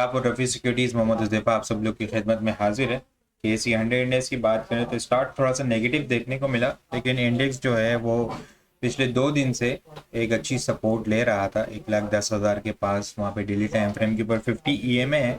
आप और रफ़ी सिक्योरिटीज़ मोहम्मद हुज़ैफ़ा आप सब लोग की खिदमत में हाजिर है। KSE 100 इंडेक्स की बात करें तो स्टार्ट थोड़ा सा नेगेटिव देखने को मिला, लेकिन इंडेक्स जो है वो पिछले 2 दिन से एक अच्छी सपोर्ट ले रहा था 1,10,000 के पास। वहाँ पे डेली टाइम फ्रेम के ऊपर 50 EMA है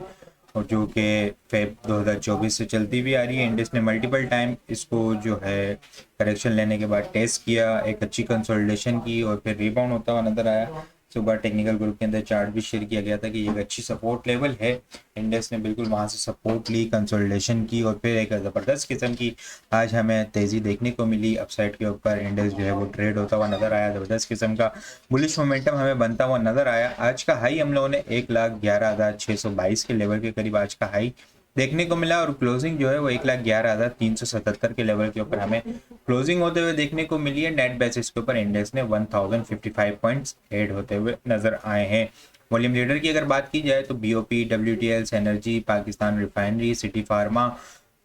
और जो कि फेब 2024 से चलती भी आ रही है। इंडेक्स ने मल्टीपल टाइम इसको जो है करेक्शन लेने के बाद टेस्ट किया, एक अच्छी कंसोलिडेशन की और फिर रिबाउंड होता हुआ नजर आया। सुबह टेक्निकल ग्रुप के अंदर चार्ट भी शेयर किया गया था कि ये एक अच्छी सपोर्ट लेवल है। इंडेक्स ने बिल्कुल वहां से सपोर्ट ली, कंसोलिडेशन की और फिर एक ज़बरदस्त किस्म की आज हमें तेज़ी देखने को मिली। अपसाइड के ऊपर इंडेक्स जो है वो ट्रेड होता हुआ नजर आया, ज़बरदस्त किस्म का बुलिश मोमेंटम हमें बनता हुआ नजर आया। आज का हाई हम लोगों ने 1,11,622 के लेवल के करीब आज का हाई देखने को मिला और क्लोजिंग जो है वो 1,11,377 के लेवल के ऊपर हमें क्लोजिंग होते हुए देखने को मिली है। नेट बेसिस के ऊपर इंडेक्स ने 1055 पॉइंट्स एड होते हुए नजर आए हैं। वॉल्यूम लीडर की अगर बात की जाए तो BOP, WTL, energy, Pakistan refinery, city pharma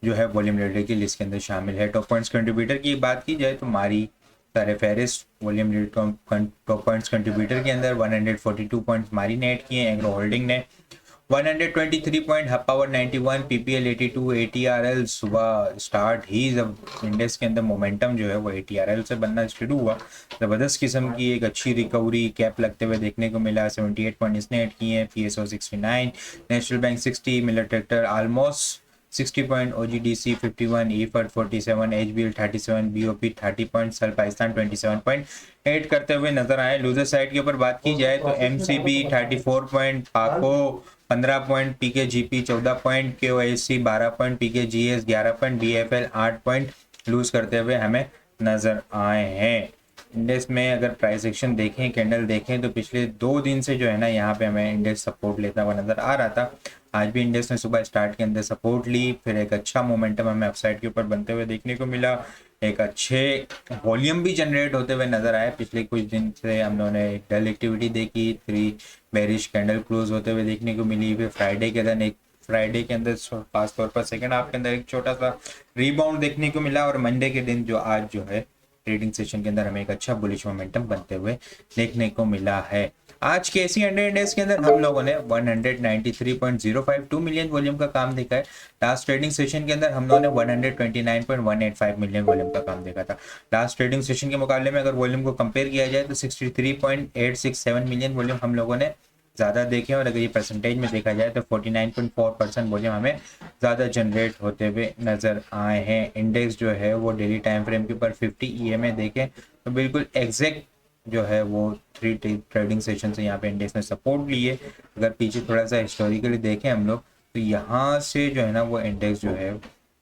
जो है वॉल्यूम लीडर की लिस्ट के अंदर शामिल है। टॉप पॉइंट्स कंट्रीब्यूटर की बात की जाए तो मारी सारे फेरिस volume leader top points contributor के अंदर 142 पॉइंट्स मारी ने ऐड किए। एग्रो होल्डिंग ने 123 point, hub power 91, PPL 82, ATRL सुबह स्टार्ट ही जब इंडेक्स के अंदर मोमेंटम जो है वो ATRL से बनना शुरू हुआ, ज़बरदस्त किस्म की एक अच्छी रिकवरी कैप लगते हुए देखने को मिला। 78 पॉइंट इसने ऐड किए हैं। PSO 69, national bank 60, Miller tractor almost 60 point, OGDC 51, EFR 47, HBL 37, BOP 30 point, सल पाकिस्तान 27 पॉइंट ऐड करते हुए नजर आए। लूजर साइड के ऊपर बात की जाए तो MCB 34 पॉइंट, पाको 15 point, PKGP 14 point, KOIC 12 point, PKGS 11 point, BFL 8 point lose करते हुए हमें नजर आए हैं। इंडेक्स में अगर प्राइस एक्शन देखें, कैंडल देखें तो पिछले 2 दिन से जो है ना यहाँ पे हमें इंडेक्स सपोर्ट लेता हुआ नजर आ रहा था। आज भी इंडेक्स ने सुबह स्टार्ट के अंदर सपोर्ट ली, फिर एक अच्छा मोमेंटम हमें अपसाइड के ऊपर बनते हुए देखने को मिला। एक अच्छे वॉल्यूम भी जनरेट होते हुए नजर आए। पिछले कुछ दिन से हम लोगों ने एक डल एक्टिविटी देखी, 3 बेरिश कैंडल क्लोज होते हुए देखने को मिली। फिर फ्राइडे के अंदर खास तौर पर सेकंड हाफ के अंदर एक छोटा सा रीबाउंड देखने को मिला और मंडे के दिन जो आज जो है ट्रेडिंग सेशन के अंदर हमें एक अच्छा बुलिश मोमेंटम बनते हुए देखने को मिला है। आज के KSE 100 इंडेक्स के अंदर हम लोगों ने 193.052 मिलियन वॉल्यूम का काम देखा है। लास्ट ट्रेडिंग सेशन के अंदर हम लोगों ने 129.185 मिलियन वॉल्यूम का काम देखा था। लास्ट ट्रेडिंग सेशन के मुकाबले में अगर वॉल्यूम को कंपेयर किया जाए तो 63.867 मिलियन वॉल्यूम हम लोगों ने ज़्यादा देखे और अगर ये परसेंटेज में देखा जाए तो 49.4% वॉल्यूम हमें ज़्यादा जनरेट होते हुए नज़र आए हैं। इंडेक्स जो है वो डेली टाइम फ्रेम के ऊपर 50 EMA देखें तो बिल्कुल एग्जैक्ट जो है वो 3 ट्रेडिंग सेशन से यहाँ पे इंडेक्स ने सपोर्ट ली है। अगर पीछे थोड़ा सा हिस्टोरिकली देखें हम लोग तो यहाँ से जो है ना वो इंडेक्स जो है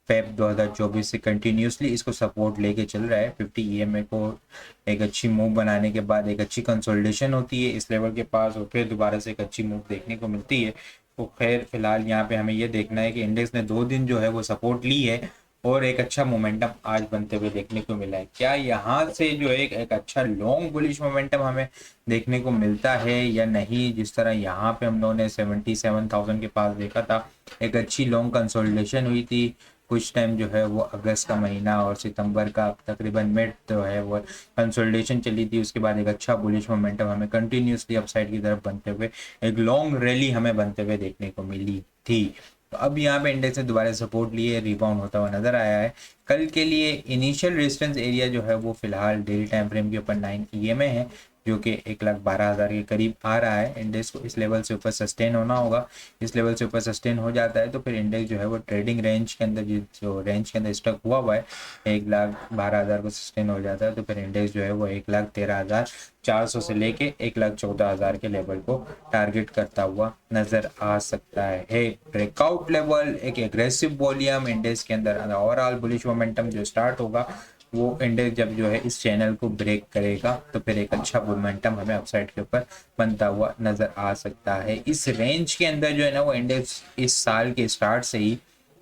फेब 2024 से कंटिन्यूसली इसको सपोर्ट लेके चल रहा है। 50 EMA को एक अच्छी मूव बनाने के बाद एक अच्छी कंसोलिडेशन होती है इस लेवल के पास और फिर दोबारा से एक अच्छी मूव देखने को मिलती है। तो खैर फिलहाल यहाँ पे हमें ये देखना है कि इंडेक्स ने 2 दिन जो है वो सपोर्ट ली है और एक अच्छा मोमेंटम आज बनते हुए देखने को मिला है। क्या यहाँ से जो एक अच्छा लॉन्ग बुलिश मोमेंटम हमें देखने को मिलता है या नहीं। जिस तरह यहाँ पे हम लोगों ने 77,000 के पास देखा था, एक अच्छी लॉन्ग कंसोलिडेशन हुई थी कुछ टाइम जो है वो अगस्त का महीना और सितंबर का तकरीबन मिड जो है वो कंसोलिडेशन चली थी। उसके बाद एक अच्छा बुलिश मोमेंटम हमें कंटिन्यूसली अपसाइड की तरफ बनते हुए एक लॉन्ग रैली हमें बनते हुए देखने को मिली थी। तो अब यहाँ पे इंडेक्स ने दोबारा सपोर्ट लिए, रिबाउंड होता हुआ नजर आया है। कल के लिए इनिशियल रेजिस्टेंस एरिया जो है वो फिलहाल डेली टाइम फ्रेम के ऊपर 9 EMA है जो कि 1,12,000 के करीब आ रहा है। इंडेक्स को इस लेवल से ऊपर सस्टेन होना होगा। इस लेवल से ऊपर सस्टेन हो जाता है तो फिर इंडेक्स जो है वो ट्रेडिंग रेंज के अंदर जो रेंज के अंदर स्टक हुआ है 1,12,000 को सस्टेन हो जाता है तो फिर इंडेक्स जो है वो 1,13,400 से लेके 1,14,000 के लेवल को टारगेट करता हुआ नजर आ सकता है। ब्रेकआउट लेवल, एक एग्रेसिव वॉल्यूम इंडेक्स के अंदर ओवरऑल बुलिश मोमेंटम जो स्टार्ट होगा वो इंडेक्स जब जो है इस चैनल को ब्रेक करेगा तो फिर एक अच्छा मोमेंटम हमें अपसाइड के ऊपर बनता हुआ नजर आ सकता है। इस रेंज के अंदर जो है ना वो इंडेक्स इस साल के स्टार्ट से ही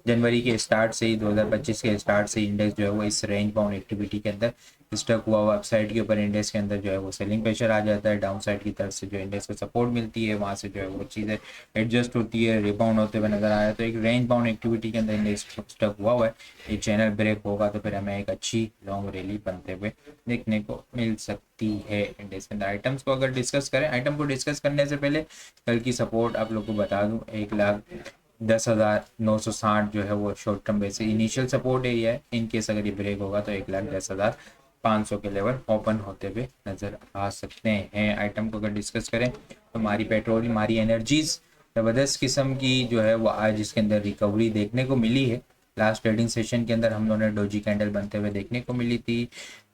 जनवरी के स्टार्ट से ही 2025 के स्टार्ट से इंडेक्स जो है वो इस रेंज बाउंड एक्टिविटी के अंदर स्टक हुआ हुआ। अपसाइड के ऊपर इंडेक्स के अंदर जो है वो सेलिंग प्रेशर आ जाता है, डाउन साइड की तरफ से जो इंडेक्स को सपोर्ट मिलती है वहाँ से जो है वो चीज़ें एडजस्ट होती है, रिबाउंड होते हुए नजर आया। तो एक रेंज बाउंड एक्टिविटी के अंदर इंडेक्स स्टक हुआ है। ये चैनल ब्रेक होगा तो फिर हमें एक अच्छी लॉन्ग रैली बनते हुए देखने को मिल सकती है इंडेक्स के अंदर। आइटम्स को अगर डिस्कस करें, आइटम को डिस्कस करने से पहले कल की सपोर्ट आप लोग को बता दूं, 1,10,960 जो है वो short term basis initial support area है। इनकेस अगर ये ब्रेक होगा तो 1,10,500 के लेवल ओपन होते हुए नजर आ सकते हैं। आइटम को अगर डिस्कस करें तो मारी पेट्रोल, मारी एनर्जीज ज़बरदस्त किस्म की जो है वो आज इसके अंदर रिकवरी देखने को मिली है। लास्ट ट्रेडिंग सेशन के अंदर हम लोगों ने डोजी कैंडल बनते हुए देखने को मिली थी।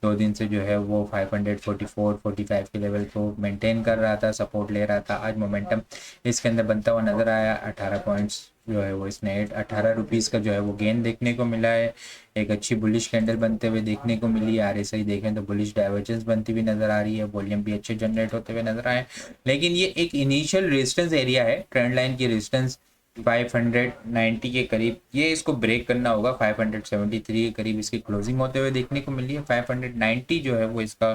2 दिन से जो है वो 544-45 के लेवल को मेंटेन कर रहा था, सपोर्ट ले रहा था। आज मोमेंटम इसके अंदर बनता हुआ नजर आया। 18 पॉइंट्स जो है वो इसने 18 रुपीज़ का जो है वो गेन देखने को मिला है। एक अच्छी बुलिश कैंडल बनते हुए देखने को मिली है। आरएसआई देखें तो बुलिश डाइवर्जेंस बनती हुई नजर आ रही है, वॉल्यूम भी अच्छे जनरेट होते हुए नजर आए। लेकिन ये एक इनिशियल रेजिस्टेंस एरिया है, ट्रेंड लाइन की रेजिस्टेंस 590 के करीब, ये इसको ब्रेक करना होगा। 573 के करीब इसकी क्लोजिंग होते हुए देखने को मिली है। 590 जो है वो इसका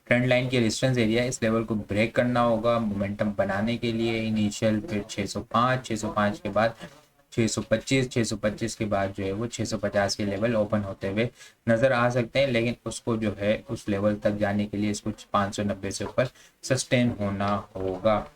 ट्रेंड लाइन की रेजिस्टेंस एरिया है। इस लेवल को ब्रेक करना होगा मोमेंटम बनाने के लिए। इनिशियल फिर 605 के बाद 625 के बाद जो है वो 650 के लेवल ओपन होते हुए नज़र आ सकते हैं। लेकिन उसको जो है उस लेवल तक जाने के लिए इसको 590 से ऊपर सस्टेन होना होगा।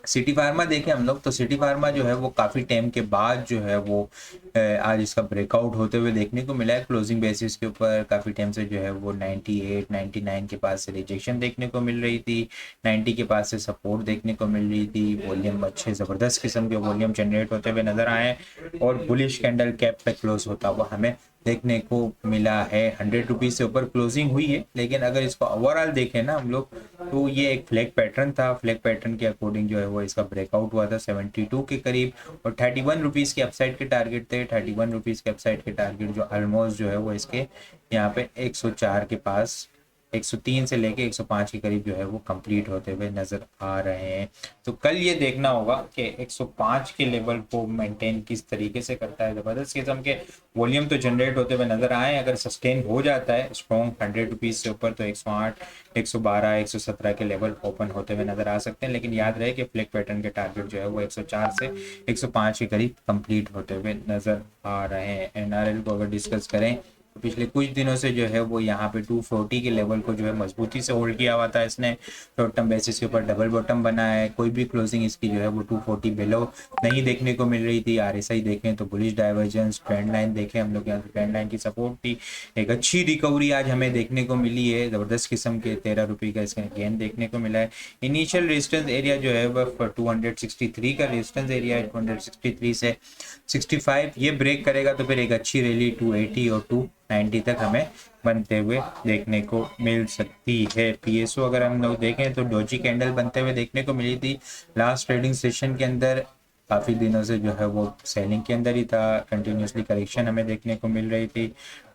सिटी फार्मा देखें हम लोग तो सिटी फार्मा जो है वो काफ़ी टाइम के बाद जो है वो आज इसका ब्रेकआउट होते हुए देखने को मिला है। क्लोजिंग बेसिस के ऊपर काफ़ी टाइम से जो है वो 98-99 के पास से रिजेक्शन देखने को मिल रही थी, 90 के पास से सपोर्ट देखने को मिल रही थी। वॉल्यूम अच्छे ज़बरदस्त किस्म के वॉल्यूम जनरेट होते हुए नज़र आए और बुलिश कैंडल कैप पे क्लोज होता हुआ हमें देखने को मिला है। 100 रुपीज़ से ऊपर क्लोजिंग हुई है। लेकिन अगर इसको ओवरऑल देखें ना हम लोग तो ये एक फ्लैग पैटर्न था। फ्लैग पैटर्न के अकॉर्डिंग जो है वो इसका ब्रेकआउट हुआ था 72 के करीब और 31 रुपीज़ के अपसाइड के टारगेट थे। 31 रुपीज़ के अपसाइड के टारगेट जो ऑलमोस्ट जो है वो इसके यहाँ पे 104 के पास, 103 से लेके 105 के करीब जो है वो कंप्लीट होते हुए नजर आ रहे हैं। तो कल ये देखना होगा कि 105 के लेवल को मेंटेन किस तरीके से करता है। ज़बरदस्त किस्म के वॉल्यूम तो जनरेट होते हुए नजर आए। अगर सस्टेन हो जाता है स्ट्रॉन्ग 100 रुपीज़ से ऊपर तो 108, 112, 117 के लेवल ओपन होते हुए नजर आ सकते हैं। लेकिन याद रहे कि फ्लिक पैटर्न के टारगेट जो है वो 104 से 105 के करीब कंप्लीट होते हुए नजर आ रहे हैं। एनआरएल को अगर डिस्कस करें तो पिछले कुछ दिनों से जो है वो यहाँ पे 240 के लेवल को जो है मजबूती से होल्ड किया हुआ था इसने। शॉर्ट टर्म बेसिस के ऊपर डबल बॉटम बना है। कोई भी क्लोजिंग इसकी जो है वो 240 बिलो नहीं देखने को मिल रही थी। आरएसआई देखें तो बुलिश डाइवर्जेंस, ट्रेंड लाइन देखें हम लोग यहाँ ट्रेंड लाइन की सपोर्ट थी। एक अच्छी रिकवरी आज हमें देखने को मिली है। ज़बरदस्त किस्म के 13 रुपये का इसका गेन देखने को मिला है। इनिशियल रेजिस्टेंस एरिया जो है वह 263 का रेजिस्टेंस एरिया है। 263 से 65 ये ब्रेक करेगा तो फिर एक अच्छी रैली 280 और 290 तक हमें बनते हुए देखने को मिल सकती है। पीएसओ अगर हम लोग देखें तो डोजी कैंडल बनते हुए देखने को मिली थी लास्ट ट्रेडिंग सेशन के अंदर। काफ़ी दिनों से जो है वो सेलिंग के अंदर ही था। कंटिन्यूसली करेक्शन हमें देखने को मिल रही थी।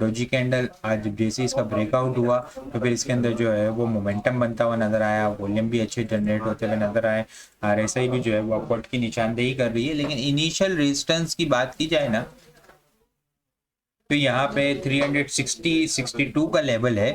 डोजी कैंडल आज जैसे इसका ब्रेकआउट हुआ तो फिर इसके अंदर जो है वो मोमेंटम बनता हुआ नजर आया। वॉल्यूम भी अच्छे जनरेट होते हुए नजर आए। आरएसआई भी जो है वो अपवर्ड की निशानदेही कर रही है। लेकिन इनिशियल रेजिस्टेंस की बात की जाए ना तो यहाँ पे 360-62 का लेवल है,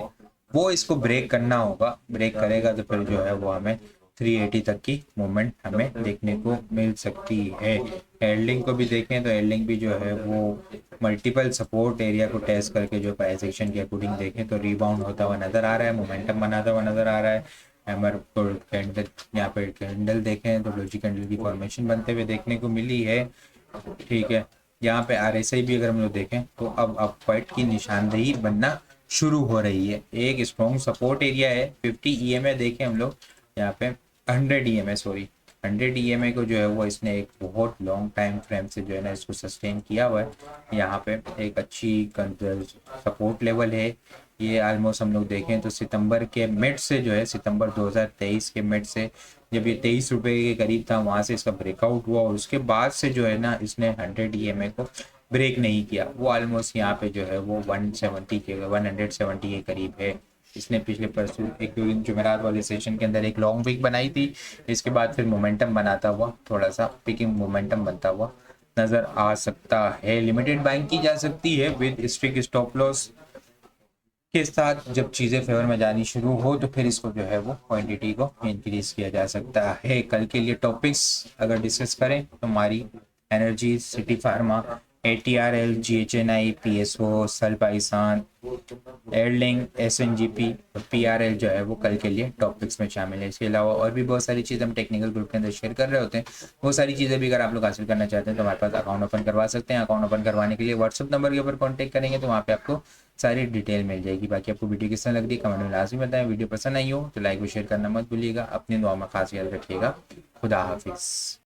वो इसको ब्रेक करना होगा। ब्रेक करेगा तो फिर जो है वो हमें 380 तक की मूवमेंट हमें देखने को मिल सकती है। एल्डिंग को भी देखें तो एल्डिंग भी जो है वो मल्टीपल सपोर्ट एरिया को टेस्ट करके जो प्राइस एक्शन के अकॉर्डिंग देखें तो रिबाउंड होता हुआ नजर आ रहा है, मोमेंटम बनाता हुआ नजर आ रहा है। हैमर कैंडल, यहाँ पे कैंडल देखें तो डोजी कैंडल की फॉर्मेशन बनते हुए देखने को मिली है। ठीक है, यहाँ पे आरएसआई भी अगर हम लोग देखें तो अब अपवर्ड की निशानदेही बनना शुरू हो रही है। एक स्ट्रॉन्ग सपोर्ट एरिया है 50 ईएमए देखें हम लोग यहाँ पे 100 ईएमए 100 ईएमए को जो है वो इसने एक बहुत लॉन्ग टाइम फ्रेम से जो है ना इसको सस्टेन किया हुआ है। यहाँ पे एक अच्छी सपोर्ट लेवल है। ये ऑलमोस्ट हम लोग देखें तो सितंबर के मिड से जो है सितंबर 2023 के मिड से जब ये 23 रुपये के करीब था वहाँ से इसका ब्रेकआउट हुआ और उसके बाद से जो है ना इसने 100 ईएमए को ब्रेक नहीं किया। वो ऑलमोस्ट यहाँ पे जो है वो 170 के करीब है। इसने पिछले परसों एक जुमेरात वाले सेशन के अंदर एक लॉन्ग पिक बनाई थी। इसके बाद फिर मोमेंटम बनाता हुआ थोड़ा सा पिकिंग मोमेंटम बनता हुआ नज़र आ सकता है। लिमिटेड बाइंग की जा सकती है विद स्ट्रिक्ट स्टॉप लॉस के साथ। जब चीज़ें फेवर में जानी शुरू हो तो फिर इसको जो है वो क्वांटिटी को इंक्रीज किया जा सकता है। कल के लिए टॉपिक्स अगर डिस्कस करें तो हमारी energy, city pharma, ATRL, GHNI, PSO, सल पाइसान, एयरलिंग, SNGP और PRL जो है वो कल के लिए टॉपिक्स में शामिल है। इसके अलावा और भी बहुत सारी चीज़ें हम टेक्निकल ग्रुप के अंदर शेयर कर रहे होते हैं। वो सारी चीज़ें भी अगर आप लोग हासिल करना चाहते हैं तो हमारे पास अकाउंट ओपन करवा सकते हैं। अकाउंट ओपन करवाने के लिए व्हाट्सअप नंबर के ऊपर कॉन्टैक्ट करेंगे तो वहाँ पे आपको सारी डिटेल मिल जाएगी। बाकी आपको वीडियो किस तरह लग रही है कमेंट में लाजमी बताएं। वीडियो पसंद आई हो तो लाइक और शेयर करना मत भूलिएगा। अपनी दुआ में खास ख्याल रखिएगा। खुदा हाफिज़।